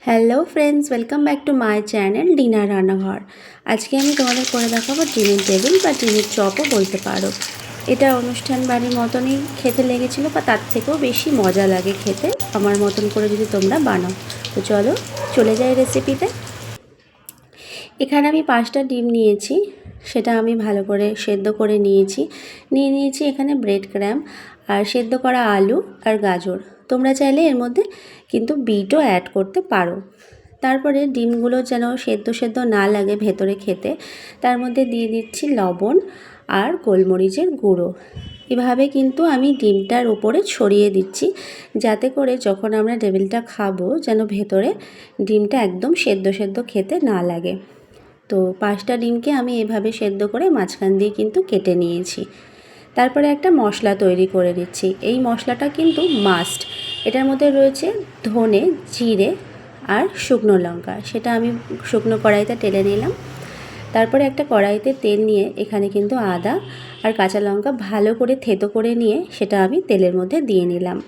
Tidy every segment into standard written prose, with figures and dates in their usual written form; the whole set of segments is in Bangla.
Hello friends, welcome back to my channel dinner রান্নাঘর। আজকে আমি তোমাদের করে দেখাবো ডিমের টেবিল বা ডিমের চপও বলতে পারো। এটা অনুষ্ঠান বাড়ির মতনই খেতে লেগেছিলো, বা তার থেকেও বেশি মজা লাগে খেতে আমার মতন করে যদি তোমরা বানাও। তো চলো চলে যাই রেসিপিতে। এখানে আমি 5টা ডিম নিয়েছি, সেটা আমি ভালো করে সেদ্ধ করে নিয়েছি এখানে ব্রেড ক্রাম্ব আর সেদ্ধ করা আলু আর গাজর। তোমরা চাইলে এর মধ্যে কিন্তু বিটও অ্যাড করতে পারো। তারপরে ডিমগুলো যেন সেদ্ধ না লাগে ভেতরে খেতে, তার মধ্যে দিয়ে দিচ্ছি লবণ আর গোলমরিচের গুঁড়ো। এভাবে কিন্তু আমি ডিমটার উপরে ছড়িয়ে দিচ্ছি, যাতে করে যখন আমরা টেবিলটা খাবো যেন ভেতরে ডিমটা একদম সেদ্ধ খেতে না লাগে। তো 5টা ডিমকে আমি এভাবে সেদ্ধ করে মাঝখান দিয়ে কিন্তু কেটে নিয়েছি। তারপরে একটা মশলা তৈরি করে নিচ্ছি। এই মশলাটা কিন্তু মাস্ট। এটার মধ্যে রয়েছে ধনে, জিরে আর শুকনো লঙ্কা। সেটা আমি শুকনো কড়াইতে টেলে নিলাম। তারপরে একটা কড়াইতে তেল নিয়ে এখানে কিন্তু আদা আর কাঁচা লঙ্কা ভালো করে থেতো করে নিয়ে সেটা আমি তেলের মধ্যে দিয়ে নিলাম।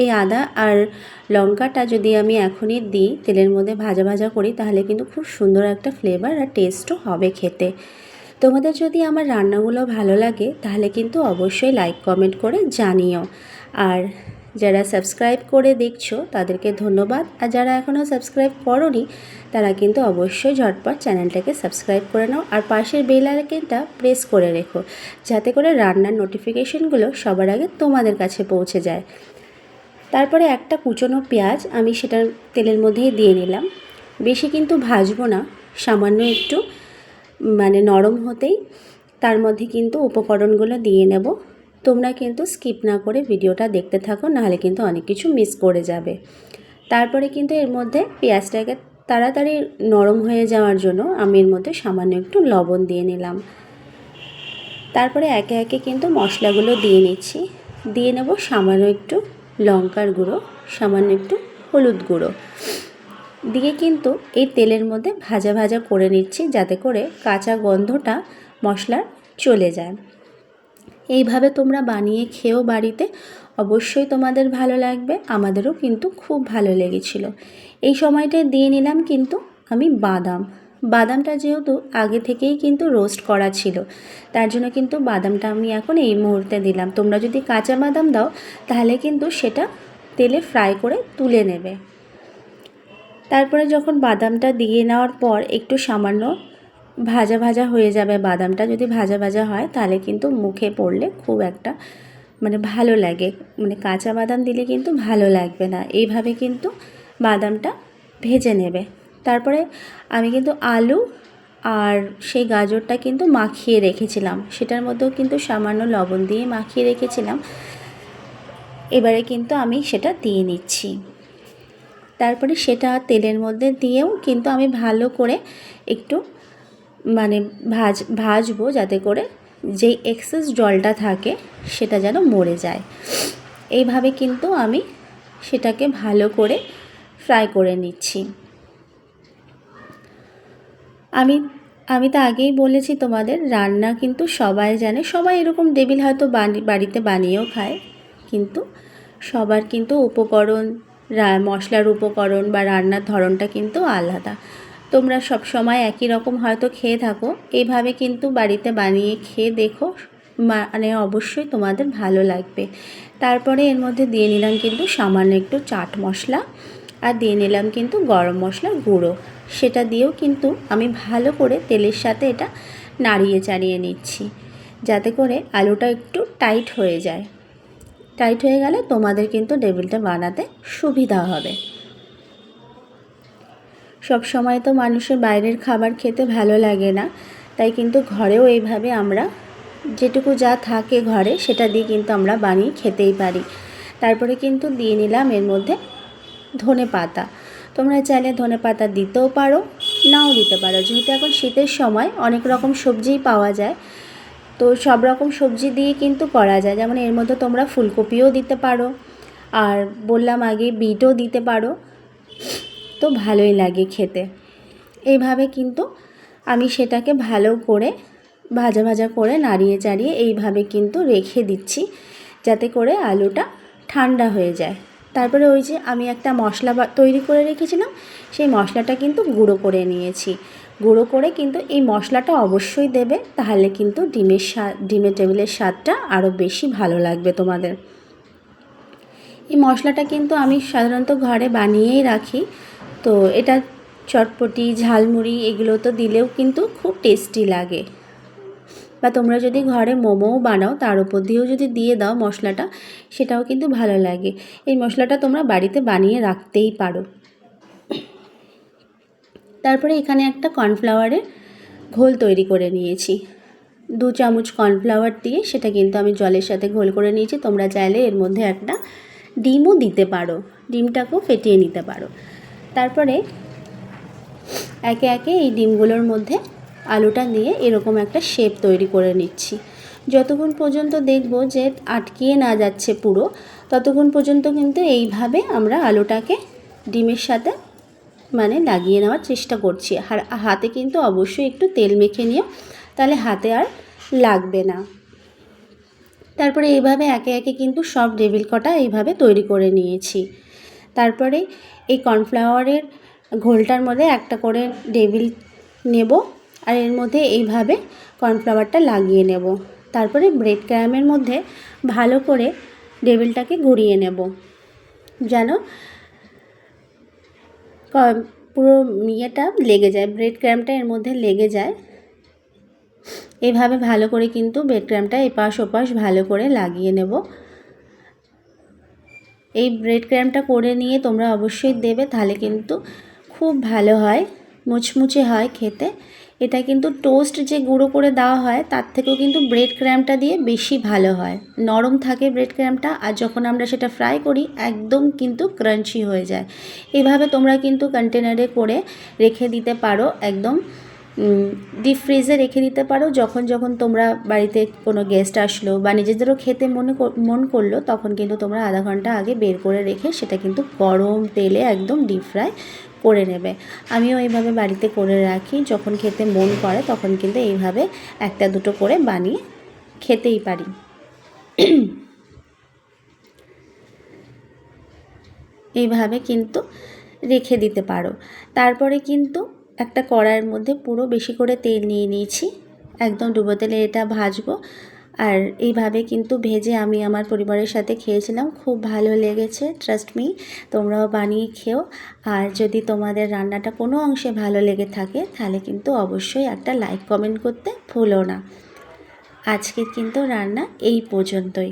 এই আদা আর লঙ্কাটা যদি আমি এখনই দিই তেলের মধ্যে ভাজা করি, তাহলে কিন্তু খুব সুন্দর একটা ফ্লেভার আর টেস্টও হবে খেতে। তোমাদের যদি আমার রান্নাগুলো ভালো লাগে তাহলে কিন্তু অবশ্যই লাইক কমেন্ট করে জানিও। আর যারা সাবস্ক্রাইব করে দেখছো তাদেরকে ধন্যবাদ, আর যারা এখনও সাবস্ক্রাইব করোনি তারা কিন্তু অবশ্যই ঝটপট চ্যানেলটাকে সাবস্ক্রাইব করে নাও আর পাশের বেল আইকনটা প্রেস করে রেখো, যাতে করে রান্নার নোটিফিকেশনগুলো সবার আগে তোমাদের কাছে পৌঁছে যায়। তারপরে একটা কুচনো পেঁয়াজ আমি সেটার তেলের মধ্যেই দিয়ে নিলাম। বেশি কিন্তু ভাজবো না, সামান্য একটু নরম হতেই তার মধ্যে কিন্তু উপকরণগুলো দিয়ে নেব। তোমরা কিন্তু স্কিপ না করে ভিডিওটা দেখতে থাকো, নাহলে কিন্তু অনেক কিছু মিস করে যাবে। তারপরে কিন্তু এর মধ্যে পেঁয়াজটাকে তাড়াতাড়ি নরম হয়ে যাওয়ার জন্য আমি এর মধ্যে সামান্য একটু লবণ দিয়ে নিলাম। তারপরে একে একে কিন্তু মশলাগুলো দিয়ে নিচ্ছি। দিয়ে নেব সামান্য একটু লঙ্কার গুঁড়ো, সামান্য একটু হলুদ গুঁড়ো দিয়ে কিন্তু এই তেলের মধ্যে ভাজা করে নিচ্ছি, যাতে করে কাঁচা গন্ধটা মশলার চলে যায়। এইভাবে তোমরা বানিয়ে খেয়েও বাড়িতে, অবশ্যই তোমাদের ভালো লাগবে। আমাদেরও কিন্তু খুব ভালো লেগেছিল। এই সময়টায় দিয়ে নিলাম কিন্তু আমি বাদামটা যেহেতু আগে থেকেই কিন্তু রোস্ট করা ছিল, তার জন্য কিন্তু বাদামটা আমি এখন এই মুহূর্তে দিলাম। তোমরা যদি কাঁচা বাদাম দাও তাহলে কিন্তু সেটা তেলে ফ্রাই করে তুলে নেবে। তারপরে যখন বাদামটা দিয়ে নেওয়ার পর একটু সামান্য ভাজা হয়ে যাবে, বাদামটা যদি ভাজা হয় তাহলে কিন্তু মুখে পড়লে খুব একটা ভালো লাগে। কাঁচা বাদাম দিলে কিন্তু ভালো লাগবে না। এইভাবে কিন্তু বাদামটা ভেজে নেবে। তারপরে আমি কিন্তু আলু আর সেই গাজরটা কিন্তু মাখিয়ে রেখেছিলাম, সেটার মধ্যেও কিন্তু সামান্য লবণ দিয়ে মাখিয়ে রেখেছিলাম। এবারে কিন্তু আমি সেটা দিয়ে নিচ্ছি। তারপরে সেটা তেলের মধ্যে দিয়েও কিন্তু আমি ভালো করে একটু ভাজবো, যাতে করে যেই এক্সেস জলটা থাকে সেটা যেন মরে যায়। এইভাবে কিন্তু আমি সেটাকে ভালো করে ফ্রাই করে নিচ্ছি। আমি তো আগেই বলেছি তোমাদের, রান্না কিন্তু সবাই জানে, সবাই এরকম টেবিল হয়তো বাড়িতে বানিয়েও খায়, কিন্তু সবার কিন্তু উপকরণ, মশলার উপকরণ বা রান্নার ধরনটা কিন্তু আলাদা। তোমরা সব সময় একই রকম হয়তো খেয়ে থাকো, এইভাবে কিন্তু বাড়িতে বানিয়ে খেয়ে দেখো, অবশ্যই তোমাদের ভালো লাগবে। তারপরে এর মধ্যে দিয়ে নিলাম কিন্তু সামান্য একটু চাট মশলা, আর দিয়ে নিলাম কিন্তু গরম মশলার গুঁড়ো। সেটা দিয়েও কিন্তু আমি ভালো করে তেলের সাথে এটা নাড়িয়ে চাড়িয়ে নিচ্ছি, যাতে করে আলুটা একটু টাইট হয়ে যায়। টাইট হয়ে গেলে তোমাদের কিন্তু টেবিলটা বানাতে সুবিধা হবে। সব সময় তো মানুষের বাইরের খাবার খেতে ভালো লাগে না, তাই কিন্তু ঘরেও এইভাবে আমরা যেটুকু যা থাকে ঘরে সেটা দিয়ে কিন্তু আমরা বানিয়ে খেতেই পারি। তারপরে কিন্তু দিয়ে নিলাম এর মধ্যে ধনে পাতা। তোমরা চাইলে ধনে পাতা দিতেও পারো, নাও দিতে পারো। যেহেতু এখন শীতের সময় অনেক রকম সবজিই পাওয়া যায়, তো সব রকম সবজি দিয়ে কিন্তু করা যায়। যেমন এর মধ্যে তোমরা ফুলকপিও দিতে পারো, আর বললাম আগে বিটও দিতে পারো, তো ভালোই লাগে খেতে। এইভাবে কিন্তু আমি সেটাকে ভালো করে ভাজা করে নাড়িয়ে চাড়িয়ে এইভাবে কিন্তু রেখে দিচ্ছি, যাতে করে আলুটা ঠান্ডা হয়ে যায়। তারপরে ওই যে আমি একটা মশলা তৈরি করে রেখেছিলাম, সেই মশলাটা কিন্তু গুঁড়ো করে নিয়েছি। গুঁড়ো করে কিন্তু এই মশলাটা অবশ্যই দেবে, তাহলে কিন্তু ডিমের টেবিলের স্বাদটা আরও বেশি ভালো লাগবে তোমাদের। এই মশলাটা কিন্তু আমি সাধারণত ঘরে বানিয়েই রাখি। তো এটা চটপটি, ঝালমুড়ি এগুলো তো দিলেও কিন্তু খুব টেস্টি লাগে। বা তোমরা যদি ঘরে মোমোও বানাও, তার উপর দিয়েও যদি দিয়ে দাও মশলাটা, সেটাও কিন্তু ভালো লাগে। এই মশলাটা তোমরা বাড়িতে বানিয়ে রাখতেই পারো। তারপরে এখানে একটা কর্নফ্লাওয়ারের ঘোল তৈরি করে নিয়েছি। 2 চামচ কর্নফ্লাওয়ার দিয়ে সেটা কিন্তু আমি জলের সাথে ঘোল করে নিয়েছি। তোমরা চাইলে এর মধ্যে একটা ডিমও দিতে পারো, ডিমটাকেও ফেটিয়ে নিতে পারো। তারপরে একে একে এই ডিমগুলোর মধ্যে আলুটা দিয়ে এরকম একটা শেপ তৈরি করে নিচ্ছি। যতক্ষণ পর্যন্ত দেখব যে আটকিয়ে না যাচ্ছে পুরো, ততক্ষণ পর্যন্ত কিন্তু এইভাবে আমরা আলুটাকে ডিমের সাথে লাগিয়ে নেওয়ার চেষ্টা করছি। আর হাতে কিন্তু অবশ্যই একটু তেল মেখে নিও, তাহলে হাতে আর লাগবে না। তারপরে এইভাবে একে একে কিন্তু সব টেবিল কটা এইভাবে তৈরি করে নিয়েছি। তারপরে এই কর্নফ্লাওয়ারের ঘোলটার মধ্যে একটা করে টেবিল নেব, আর এর মধ্যে এইভাবে কর্নফ্লাওয়ারটা লাগিয়ে নেব। তারপরে ব্রেড ক্রাম্বের মধ্যে ভালো করে টেবিলটাকে ঘুরিয়ে নেব, যেন পুরো ইয়েটা লেগে যায়, ব্রেড ক্রাম্বটা এর মধ্যে লেগে যায়। এইভাবে ভালো করে কিন্তু ব্রেড ক্রাম্বটা এপাশ ওপাশ ভালো করে লাগিয়ে নেব। এই ব্রেড ক্রাম্বটা করে নিয়ে তোমরা অবশ্যই দেবে, তাহলে কিন্তু খুব ভালো হয়, মুচমুচে হয় খেতে। এটা কিন্তু টোস্ট যে গুঁড়ো করে দেওয়া হয় তার থেকেও কিন্তু ব্রেড ক্রাম্বটা দিয়ে বেশি ভালো হয়। নরম থাকে ব্রেড ক্রাম্বটা, আর যখন আমরা সেটা ফ্রাই করি একদম কিন্তু ক্রাঞ্চি হয়ে যায়। এভাবে তোমরা কিন্তু কন্টেনারে করে রেখে দিতে পারো, একদম ডিপ ফ্রিজে রেখে দিতে পারো। যখন যখন তোমরা বাড়িতে কোনো গেস্ট আসলো বা নিজেদেরও খেতে মন করলো, তখন কিন্তু তোমরা আধা ঘন্টা আগে বের করে রেখে সেটা কিন্তু গরম তেলে একদম ডিপ ফ্রাই করে নেবে। আমিও এইভাবে বাড়িতে করে রাখি, যখন খেতে মন করে তখন কিন্তু এইভাবে একটা দুটো করে বানিয়ে খেতেই পারি। এইভাবে কিন্তু রেখে দিতে পারো। তারপরে কিন্তু একটা কড়াইয়ের মধ্যে পুরো বেশি করে তেল নিয়ে নিয়েছি, একদম ডুবো তেলে এটা ভাজবো। আর এইভাবে কিন্তু ভেজে আমি আমার পরিবারের সাথে খেয়েছিলাম, খুব ভালো লেগেছে। ট্রাস্ট মি, তোমরাও বানিয়ে খেও। আর যদি তোমাদের রান্নাটা কোনো অংশে ভালো লেগে থাকে, তাহলে কিন্তু অবশ্যই একটা লাইক কমেন্ট করতে ভুলো না। আজকে কিন্তু রান্না এই পর্যন্তই,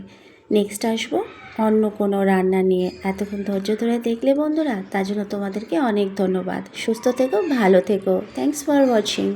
নেক্সট আসবো অন্য কোনো রান্না নিয়ে। এতক্ষণ ধৈর্য ধরে দেখলে বন্ধুরা, তার জন্য তোমাদেরকে অনেক ধন্যবাদ। সুস্থ থেকো, ভালো থেকো। Thanks for watching.